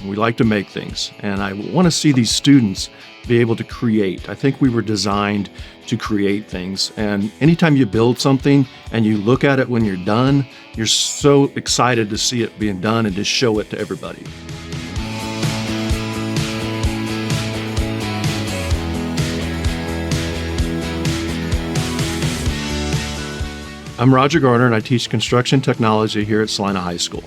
We like to make things, and I want to see these students be able to create. I think we were designed to create things, and anytime you build something and you look at it when you're done, you're so excited to see it being done and to show it to everybody. I'm Roger Garner, and I teach construction technology here at Celina High School.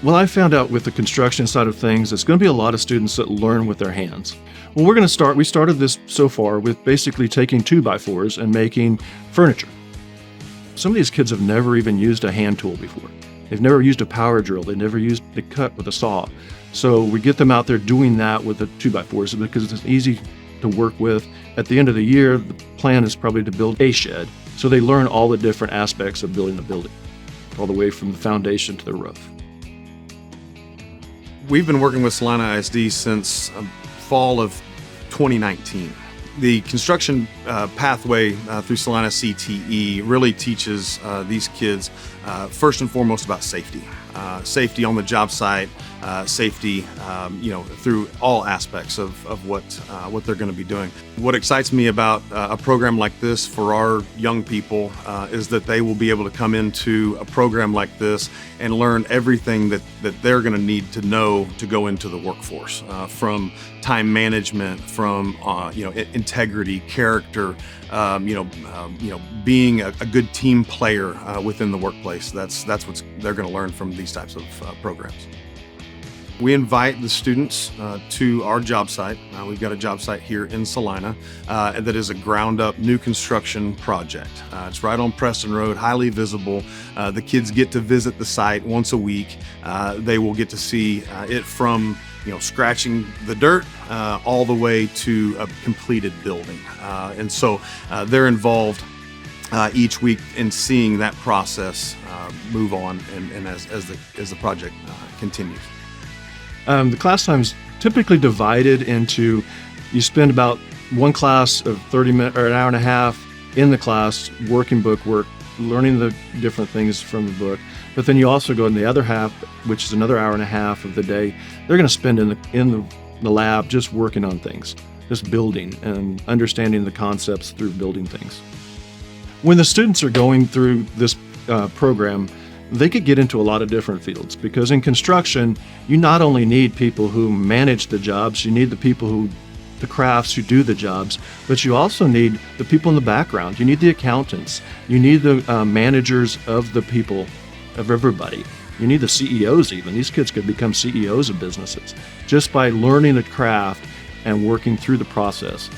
Well, I found out with the construction side of things, there's going to be a lot of students that learn with their hands. Well, we started this so far with basically taking 2x4s and making furniture. Some of these kids have never even used a hand tool before. They've never used a power drill. They've never used the cut with a saw. So we get them out there doing that with the 2x4s because it's easy to work with. At the end of the year, the plan is probably to build a shed. So they learn all the different aspects of building a building, all the way from the foundation to the roof. We've been working with Celina ISD since fall of 2019. The construction pathway through Celina CTE really teaches these kids first and foremost about safety. Safety on the job site, safety, through all aspects of what they're going to be doing. What excites me about a program like this for our young people is that they will be able to come into a program like this and learn everything that they're going to need to know to go into the workforce, from time management, from integrity, character, being a good team player within the workplace. That's what they're going to learn from these types of programs. We invite the students to our job site. We've got a job site here in Celina that is a ground-up new construction project. It's right on Preston Road, highly visible. The kids get to visit the site once a week. They will get to see it from scratching the dirt all the way to a completed building. And so they're involved each week in seeing that process move on and as the project continues. The class time's typically divided into, you spend about one class of 30 minutes or an hour and a half in the class working book work, learning the different things from the book. But then you also go in the other half, which is another hour and a half of the day, they're going to spend in the lab just working on things, just building and understanding the concepts through building things. When the students are going through this program, they could get into a lot of different fields, because in construction, you not only need people who manage the jobs, you need the crafts who do the jobs, but you also need the people in the background. You need the accountants. You need the managers of the people, of everybody. You need the CEOs even. These kids could become CEOs of businesses just by learning the craft and working through the process.